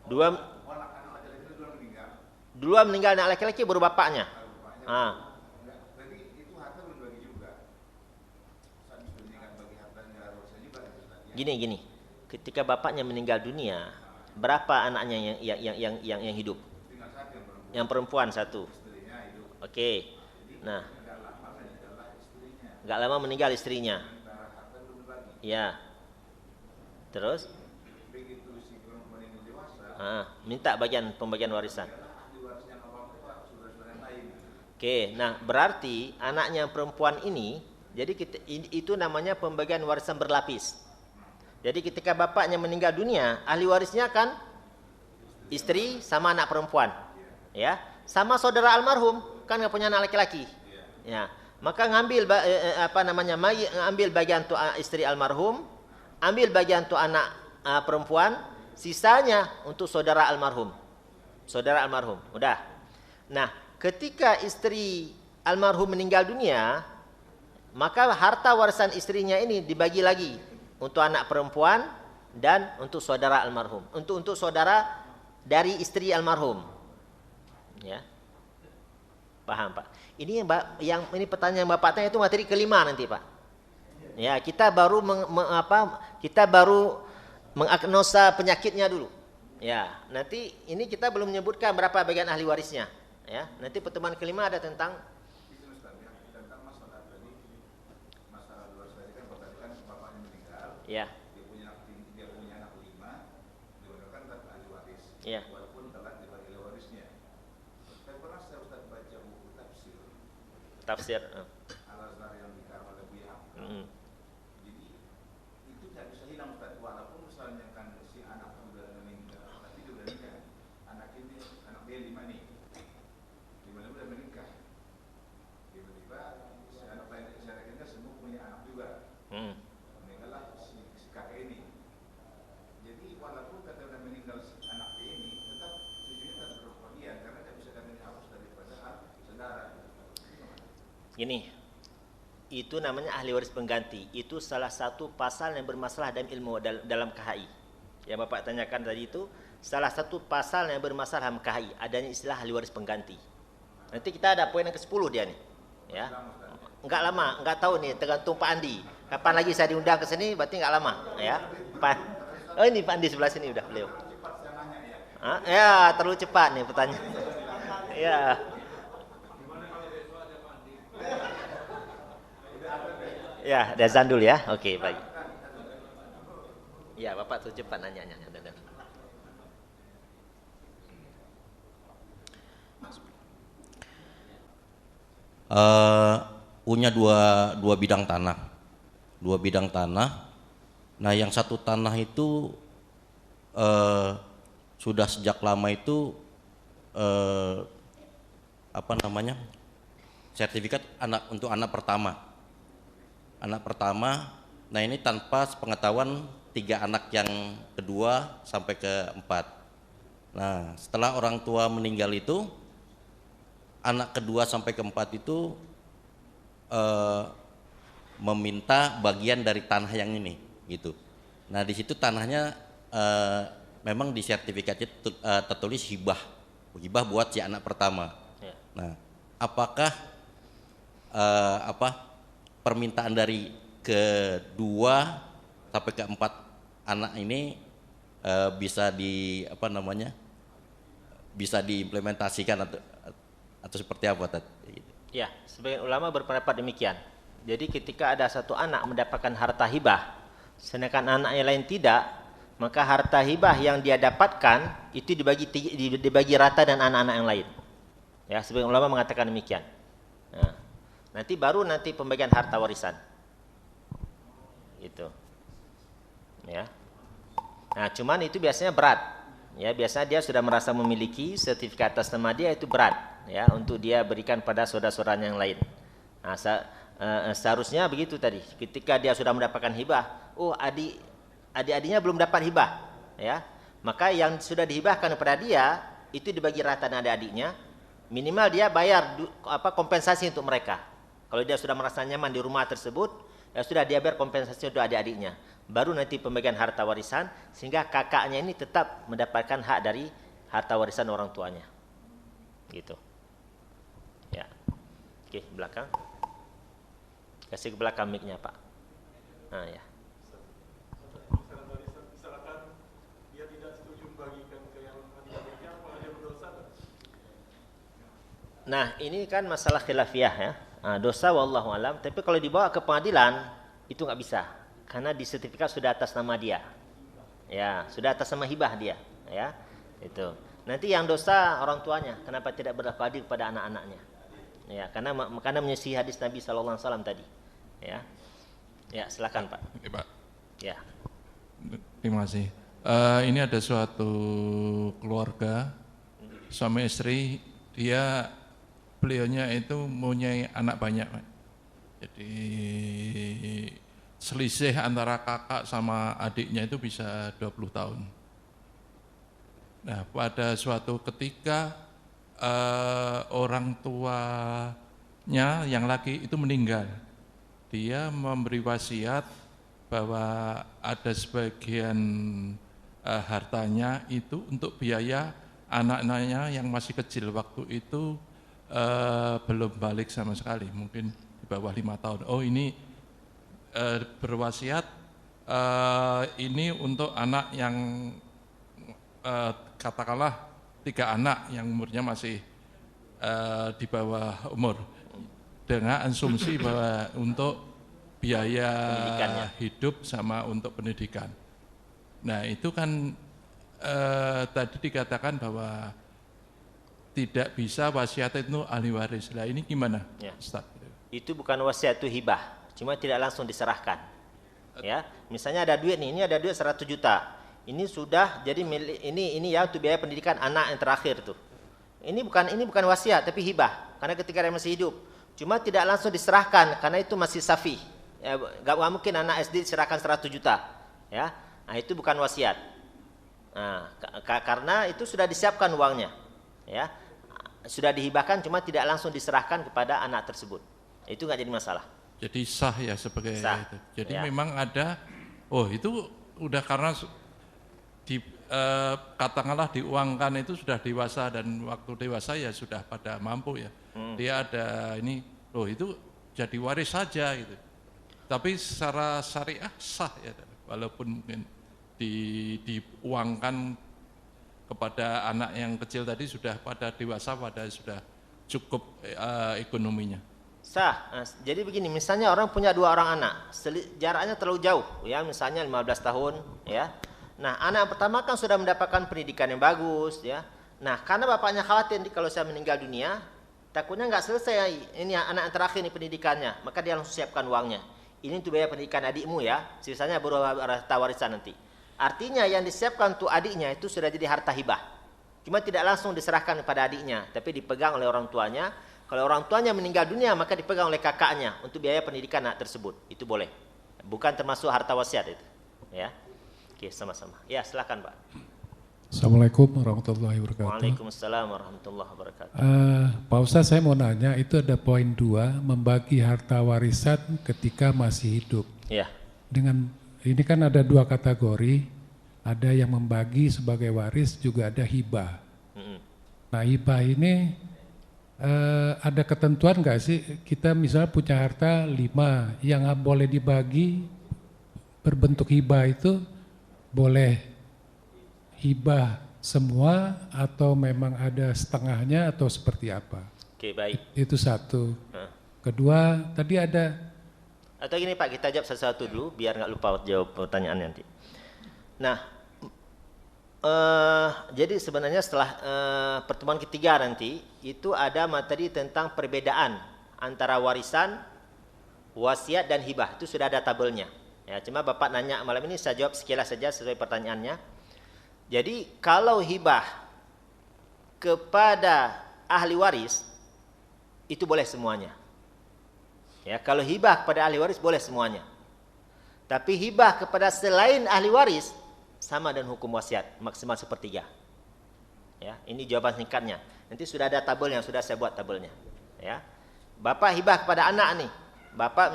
Duluan meninggal anak laki-laki baru bapaknya. Gini, ketika bapaknya meninggal dunia, berapa anaknya yang hidup? Yang perempuan 1. Oke. Nah, nggak lama meninggal istrinya. Ya. Terus? Minta pembagian warisan. Oke, nah berarti anaknya perempuan ini, jadi itu namanya pembagian warisan berlapis. Jadi ketika bapaknya meninggal dunia, ahli warisnya kan istri sama anak perempuan. Ya, sama saudara almarhum kan nggak punya anak laki-laki. Ya. Maka ngambil ambil bagian untuk istri almarhum, ambil bagian untuk anak perempuan, sisanya untuk saudara almarhum. Udah. Nah, ketika istri almarhum meninggal dunia, maka harta warisan istrinya ini dibagi lagi untuk anak perempuan dan untuk saudara almarhum. Untuk saudara dari istri almarhum. Ya. Paham, Pak? Ini ini pertanyaan Bapak tanya itu materi kelima nanti, Pak. Ya, kita baru mengagnosa penyakitnya dulu. Ya, nanti ini kita belum menyebutkan berapa bagian ahli warisnya. Ya, nanti pertemuan kelima ada tentang masalah luar tadi kan bapaknya meninggal. Ya. Dia punya anak 5, diberikan tetap ahli waris. Ya. Walaupun telah dibagi warisnya. Saya pernah Ustaz baca buku tafsir. Al-Azhar yang dikarang oleh Buya. Jadi itu tidak bisa hilang Ustaz. Walaupun misalnya kan si anak sudah meninggal, tapi dia sudah nikah. Anak dia 5 nih. 5 sudah menikah. Tiba-tiba si anak lainnya semua punya anak juga. Meninggallah si kakek ini. Jadi walaupun kata sudah meninggal si anak ini, tetap cucunya tetap berkewajiban karena tidak bisa kami hapus daripada saudara. Gini, itu namanya ahli waris pengganti. Itu salah satu pasal yang bermasalah dalam ilmu dalam KHI. Yang Bapak tanyakan tadi itu salah satu pasal yang bermasalah dalam KHI. Adanya istilah ahli waris pengganti. Nanti kita ada poin yang ke-10 dia nih. Ya, enggak lama, enggak tahu nih, tergantung Pak Andi. Kapan lagi saya diundang ke sini, berarti enggak lama. Ya, oh ini Pak Andi sebelah sini udah beliau. Ya, terlalu cepat nih pertanyaan. Ya. Ya, Dazan dulu ya. Oke, baik. Ya, Bapak tuh cepat nanya-nanya. Punya dua bidang tanah. Nah, yang satu tanah itu sudah sejak lama itu sertifikat untuk anak pertama. Nah ini tanpa sepengetahuan 3 anak yang kedua sampai ke 4. Nah, setelah orang tua meninggal itu, anak kedua sampai ke 4 itu meminta bagian dari tanah yang ini, gitu. Nah di situ tanahnya memang di sertifikatnya tertulis hibah buat si anak pertama. Nah, apakah permintaan dari kedua sampai keempat anak ini bisa bisa diimplementasikan atau seperti apa, Tad? Ya, sebagian ulama berpendapat demikian. Jadi ketika ada satu anak mendapatkan harta hibah, sedangkan anak yang lain tidak, maka harta hibah yang dia dapatkan itu dibagi rata dan anak-anak yang lain. Ya, sebagian ulama mengatakan demikian. Nah, nanti pembagian harta warisan. Gitu. Ya. Nah, cuman itu biasanya berat. Ya, biasanya dia sudah merasa memiliki sertifikat atas nama dia, itu berat ya untuk dia berikan pada saudara-saudaranya yang lain. Nah, seharusnya begitu tadi. Ketika dia sudah mendapatkan hibah, adik-adiknya belum dapat hibah, ya. Maka yang sudah dihibahkan kepada dia itu dibagi rata dengan adik-adiknya. Minimal dia bayar kompensasi untuk mereka. Kalau dia sudah merasa nyaman di rumah tersebut, ya sudah dia bayar kompensasi untuk adik-adiknya. Baru nanti pembagian harta warisan, sehingga kakaknya ini tetap mendapatkan hak dari harta warisan orang tuanya. Gitu. Ya. Oke, belakang. Kasih ke belakang mic-nya, Pak. Nah, ya. Misalkan dia tidak setuju membagikan ke yang adik-adiknya, apa dia berdosa? Nah, ini kan masalah khilafiyah ya. Nah, dosa wallahu alam, tapi kalau dibawa ke pengadilan itu nggak bisa. Karena di sertifikat sudah atas nama dia. Ya, sudah atas nama hibah dia, ya. Itu. Nanti yang dosa orang tuanya, kenapa tidak berlaku adil kepada anak-anaknya? Ya, karena menyisihi hadis Nabi sallallahu alaihi wasallam tadi. Ya. Ya, silakan, Pak. Oke, Pak. Ya. Terima kasih. Ini ada suatu keluarga suami istri, beliaunya itu mempunyai anak banyak, Pak. Jadi selisih antara kakak sama adiknya itu bisa 20 tahun. Nah, pada suatu ketika orang tuanya yang laki itu meninggal. Dia memberi wasiat bahwa ada sebagian hartanya itu untuk biaya anak-anaknya yang masih kecil waktu itu belum balik sama sekali, mungkin di bawah 5 tahun. Oh, ini berwasiat ini untuk anak yang katakanlah 3 anak yang umurnya masih di bawah umur, dengan asumsi bahwa untuk biaya hidup sama untuk pendidikan. Nah, itu kan tadi dikatakan bahwa tidak bisa wasiat itu ahli waris. Nah, ini gimana, Ya. Ustaz? Itu bukan wasiat, itu hibah, cuma tidak langsung diserahkan. Ya, misalnya ada duit nih, ini ada duit 100 juta. Ini sudah jadi milik, ini ya untuk biaya pendidikan anak yang terakhir tuh. Ini bukan wasiat tapi hibah, karena ketika dia masih hidup. Cuma tidak langsung diserahkan karena itu masih safi. Ya, gak mungkin anak SD diserahkan 100 juta. Ya. Nah, itu bukan wasiat. Nah, karena itu sudah disiapkan uangnya. Ya. Sudah dihibahkan cuma tidak langsung diserahkan kepada anak tersebut. Itu nggak jadi masalah. Jadi sah ya sebagai sah. itu. Jadi Ya. memang ada, itu udah karena katakanlah diuangkan itu sudah dewasa, dan waktu dewasa ya sudah pada mampu ya. Dia ada ini, itu jadi waris saja gitu. Tapi secara syariah sah ya, walaupun mungkin diuangkan kepada anak yang kecil tadi sudah pada dewasa, pada sudah cukup ekonominya. Sah. Nah, jadi begini, misalnya orang punya 2 orang anak, jaraknya terlalu jauh, ya, misalnya 15 tahun, ya. Nah, anak yang pertama kan sudah mendapatkan pendidikan yang bagus, ya. Nah, karena bapaknya khawatir kalau saya meninggal dunia, takutnya nggak selesai ini anak yang terakhir ini pendidikannya, maka dia langsung siapkan uangnya. Ini untuk biaya pendidikan adikmu ya, sisanya baru harta warisan nanti. Artinya yang disiapkan untuk adiknya itu sudah jadi harta hibah. Cuma tidak langsung diserahkan kepada adiknya, tapi dipegang oleh orang tuanya. Kalau orang tuanya meninggal dunia, maka dipegang oleh kakaknya untuk biaya pendidikan anak tersebut. Itu boleh. Bukan termasuk harta wasiat itu. Ya. Oke, sama-sama. Ya, silakan, Pak. Assalamualaikum warahmatullahi wabarakatuh. Waalaikumsalam warahmatullahi wabarakatuh. Pak Ustaz, saya mau nanya, itu ada poin 2, membagi harta warisan ketika masih hidup. Ya. Dengan ini kan ada 2 kategori, ada yang membagi sebagai waris, juga ada hibah. Nah, hibah ini ada ketentuan nggak sih, kita misalnya punya harta 5 yang boleh dibagi berbentuk hibah itu, boleh hibah semua atau memang ada setengahnya atau seperti apa? Oke, baik. Itu satu. Kedua, tadi ada, Atau gini Pak, kita jawab satu-satu dulu biar nggak lupa jawab pertanyaan nanti. Nah, jadi sebenarnya setelah pertemuan ketiga nanti itu ada materi tentang perbedaan antara warisan, wasiat dan hibah. Itu sudah ada tabelnya. Ya, cuma Bapak nanya malam ini, saya jawab sekilas saja sesuai pertanyaannya. Jadi kalau hibah kepada ahli waris itu boleh semuanya. Ya, kalau hibah kepada ahli waris boleh semuanya. Tapi hibah kepada selain ahli waris sama dengan hukum wasiat, maksimal 1/3. Ya, ini jawaban singkatnya. Nanti sudah ada tabelnya, sudah saya buat tabelnya. Ya, Bapak hibah kepada anak nih, Bapak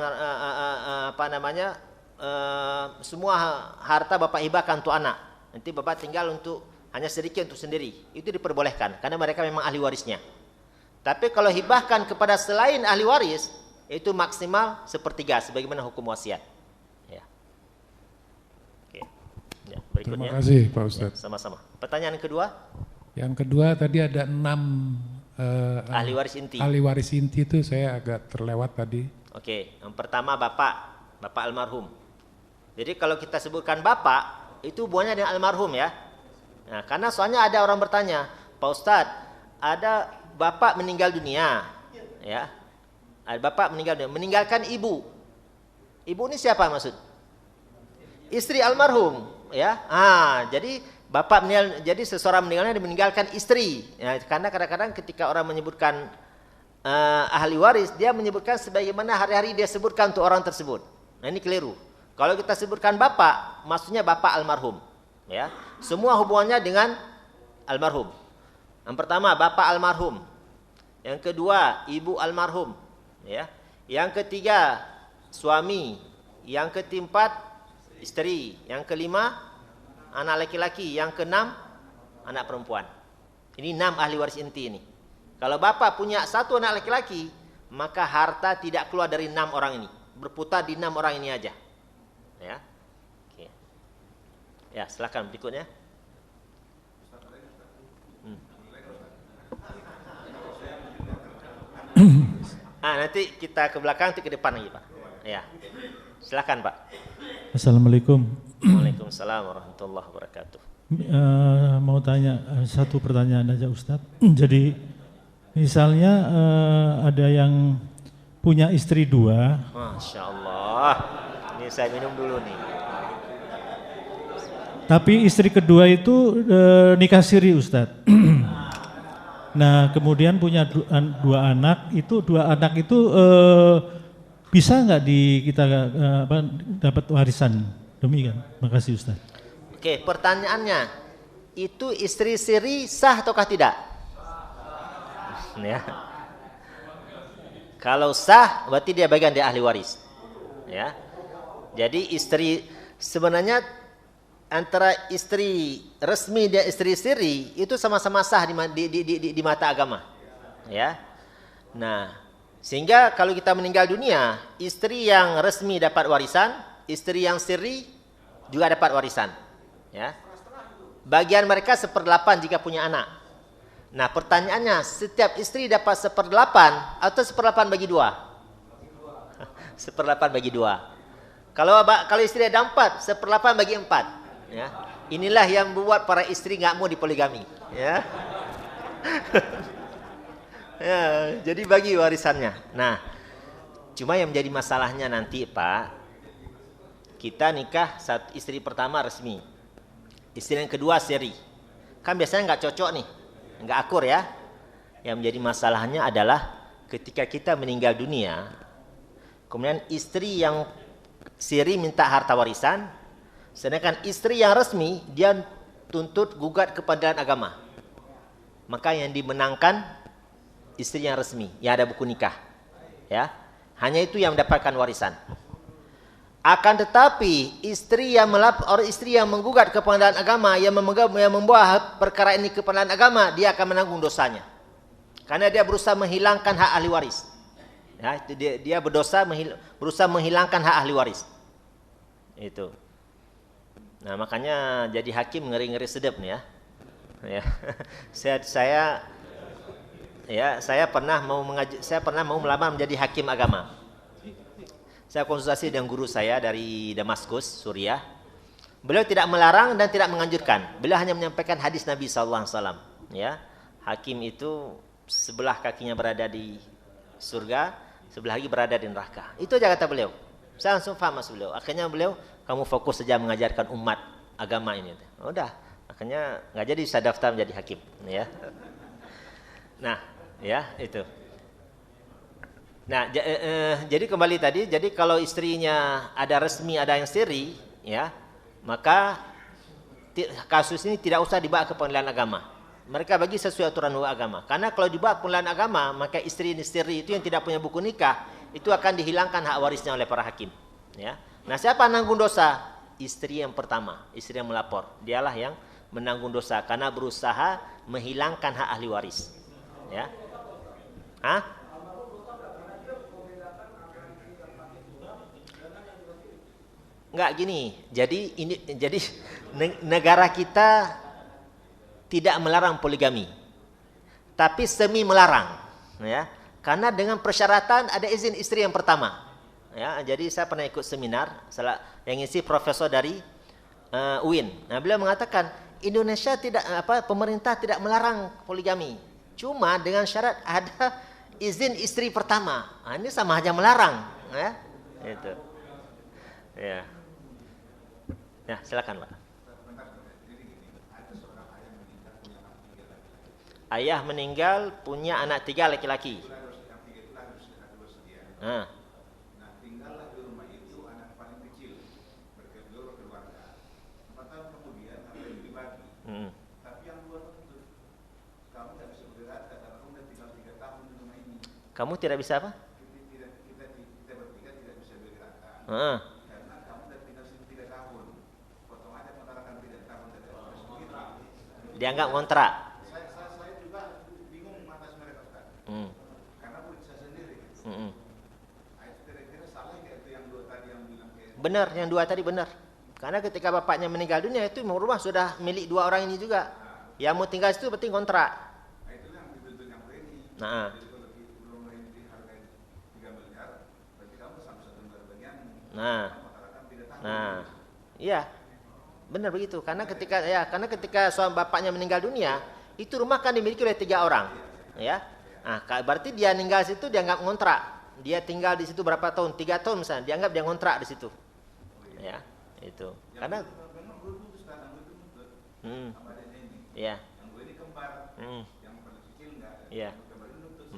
semua harta Bapak hibahkan untuk anak. Nanti Bapak tinggal untuk hanya sedikit untuk sendiri, itu diperbolehkan karena mereka memang ahli warisnya. Tapi kalau hibahkan kepada selain ahli waris itu maksimal 1/3 sebagaimana hukum wasiat. Ya. Oke. Ya, berikutnya. terima kasih Pak Ustadz. Ya, sama-sama. Pertanyaan kedua, Yang kedua tadi ada 6 ahli waris inti. ahli waris inti, itu saya agak terlewat tadi. Oke, yang pertama Bapak almarhum. Jadi kalau kita sebutkan Bapak, itu hubungannya dengan almarhum ya. Nah, karena soalnya ada orang bertanya, Pak Ustadz, ada Bapak meninggal dunia, ya. Ada Bapak meninggal dunia, meninggalkan ibu. Ibu ini siapa maksud? Istri almarhum, ya. Jadi Bapak meninggal, jadi seseorang meninggalnya meninggalkan istri. Ya, karena kadang-kadang ketika orang menyebutkan ahli waris, dia menyebutkan sebagaimana hari-hari dia sebutkan untuk orang tersebut. Nah, ini keliru. Kalau kita sebutkan Bapak, maksudnya Bapak almarhum, ya. Semua hubungannya dengan almarhum. Yang pertama Bapak almarhum. Yang kedua Ibu almarhum, ya. Yang ketiga suami. Yang keempat istri. Yang kelima anak laki-laki. Yang keenam anak perempuan. Ini 6 ahli waris inti ini. Kalau Bapak punya 1 anak laki-laki, maka harta tidak keluar dari 6 orang ini, berputar di 6 orang ini aja. Ya. Oke. Ya, silakan berikutnya. Nanti kita ke belakang, nanti ke depan lagi, Pak. Ya. Silakan, Pak. Assalamualaikum. Waalaikumsalam warahmatullahi wabarakatuh. Mau tanya satu pertanyaan aja Ustadz. Jadi misalnya ada yang punya istri 2. Masya Allah. Ini saya minum dulu nih. Tapi istri kedua itu nikah siri Ustadz. Nah kemudian punya 2 anak. Itu 2 anak itu bisa nggak kita dapat warisan? Demikian. Makasih Ustadz. Oke, pertanyaannya, itu istri siri sah ataukah tidak? Ya. Kalau sah, berarti dia bagian dari ahli waris. Ya. Jadi istri sebenarnya antara istri resmi dan istri siri itu sama-sama sah di mata agama. Ya. Nah, sehingga kalau kita meninggal dunia, istri yang resmi dapat warisan, istri yang siri juga dapat warisan. Ya. Bagian mereka 1/8 jika punya anak. Nah, pertanyaannya, setiap istri dapat 1/8 atau 1/8 bagi 2? 1/8 bagi 2. Kalau istri ada 4, 1/8 bagi 4. Ya. Inilah yang membuat para istri nggak mau dipoligami. Ya. Ya, jadi bagi warisannya. Nah, cuma yang menjadi masalahnya nanti Pak, kita nikah istri pertama resmi, istri yang kedua siri. Kan biasanya nggak cocok nih, nggak akur ya. Yang menjadi masalahnya adalah ketika kita meninggal dunia, kemudian istri yang siri minta harta warisan, sedangkan istri yang resmi dia tuntut gugat ke pengadilan agama. Maka yang dimenangkan istri yang resmi, yang ada buku nikah. Ya, hanya itu yang mendapatkan warisan. Akan tetapi istri yang menggugat ke pengadilan agama, yang membawa perkara ini ke pengadilan agama, dia akan menanggung dosanya. Karena dia berusaha menghilangkan hak ahli waris. Ya, itu dia berdosa berusaha menghilangkan hak ahli waris. Itu. Nah, makanya jadi hakim ngeri-ngeri sedap nih ya. Ya. Saya pernah mau melamar menjadi hakim agama. Saya konsultasi dengan guru saya dari Damaskus, Suriah. Beliau tidak melarang dan tidak menganjurkan. Beliau hanya menyampaikan hadis Nabi SAW. Ya, hakim itu sebelah kakinya berada di surga, sebelah lagi berada di neraka. Itu aja kata beliau. Saya langsung paham mas beliau. Akhirnya beliau, kamu fokus saja mengajarkan umat agama ini. Udah, akhirnya nggak jadi saya daftar menjadi hakim. Ya. Nah, ya itu. Nah, jadi kembali tadi, jadi kalau istrinya ada resmi, ada yang siri, ya, maka kasus ini tidak usah dibawa ke pengadilan agama. Mereka bagi sesuai aturan agama. Karena kalau dibawa ke pengadilan agama, maka istri itu yang tidak punya buku nikah, itu akan dihilangkan hak warisnya oleh para hakim. Ya. Nah, siapa nanggung dosa? Istri yang pertama, istri yang melapor. Dialah yang menanggung dosa karena berusaha menghilangkan hak ahli waris. Ya. Hah? Enggak gini. Jadi negara kita tidak melarang poligami, tapi semi melarang, ya. Karena dengan persyaratan ada izin istri yang pertama. Ya, jadi saya pernah ikut seminar, yang ngisi profesor dari UIN. Nah, beliau mengatakan Indonesia pemerintah tidak melarang poligami, cuma dengan syarat ada izin istri pertama. Nah, ini sama aja melarang, ya. Itu. Ya. Ya, silakan, Pak. Ayah meninggal punya anak 3 laki-laki. Nah, tinggallah di rumah itu anak paling kecil, berkeluarga. 4 tahun kemudian harta itu dibagi. Tapi yang 2 itu kamu tidak bisa berkata karena kamu sudah tinggal 3 tahun di rumah ini. Kamu tidak bisa apa? Kita bertiga tidak bisa bergerakkan. Karena kamu sudah tinggal 3 tahun. Potong aja mengatakan 3 tahun dari orang begitu. Dianggap kontrak. Saya juga bingung atas mereka Ustaz. Karena bukan saya sendiri. Kira-kira salah nggak itu yang 2 tadi yang bilang kayak? Benar, yang 2 tadi benar. Karena ketika bapaknya meninggal dunia itu rumah sudah milik 2 orang ini juga. Yang mau tinggal situ berarti kontrak. Nah, itu yang dituntut yang ini. Nah. Jadi kalau belum ini harga 3 miliar, berarti kamu sama 1 miliar bagian. Nah, iya, benar begitu. Karena ketika suami bapaknya meninggal dunia, itu rumah kan dimiliki oleh 3 orang, ya. Nah, berarti dia meninggal situ dianggap ngontrak. Dia tinggal di situ berapa tahun? 3 tahun misalnya, dianggap dia ngontrak di situ, ya. Itu. Karena memang gue putus tanah itu sama adanya ini. Iya. Yang gue ini kembar, yang paling kecil enggak. Iya. Kembar itu nuntut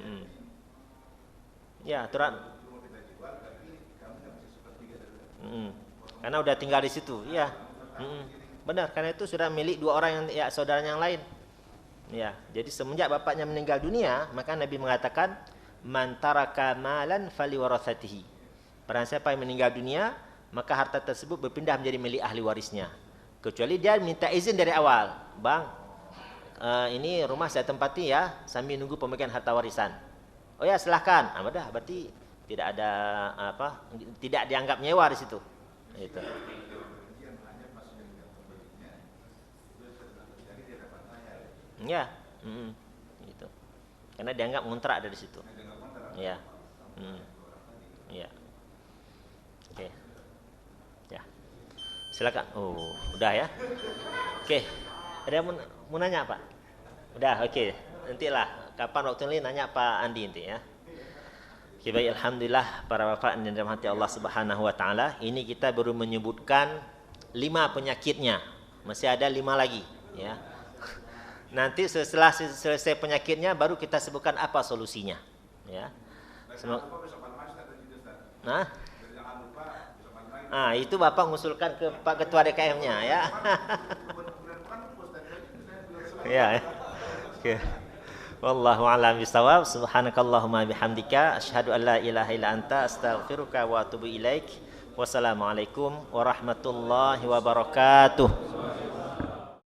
Ya, aturan. Cuma kita jual, tapi kamu nggak bisa sepertiga dari. Karena udah tinggal di situ, iya. Benar, karena itu sudah milik 2 orang yang ya saudaranya yang lain. Ya, jadi semenjak bapaknya meninggal dunia, maka Nabi mengatakan man taraka malan fali warathatihi. Barang siapa yang meninggal dunia, maka harta tersebut berpindah menjadi milik ahli warisnya. Kecuali dia minta izin dari awal, "Bang, ini rumah saya tempati ya, sambil nunggu pemegang harta warisan." "Oh ya, silahkan." Udah, berarti tidak ada tidak dianggap nyewa di situ. Itu. Ya, itu. Karena dianggap ngontrak dari situ. Ya, ya. Oke, ya. Silakan. Oh, udah ya. Oke. Ada yang mau nanya Pak? Udah, oke. Nantilah kapan waktu ini nanya Pak Andi nanti ya. Oke, baik, alhamdulillah para bapak yang dirahmati Allah Subhanahu wa taala. Ini kita baru menyebutkan 5 penyakitnya. Masih ada 5 lagi, ya. Nanti setelah selesai penyakitnya baru kita sebutkan apa solusinya, ya. Nah, itu Bapak mengusulkan ke Pak Ketua DKM-nya, ya. Ya. Oke. Wallahu a'lam bishawab. Subhanakallahumma bihamdika asyhadu an la ilaha illa anta astaghfiruka wa atubu ilaik. Wassalamualaikum warahmatullahi wabarakatuh.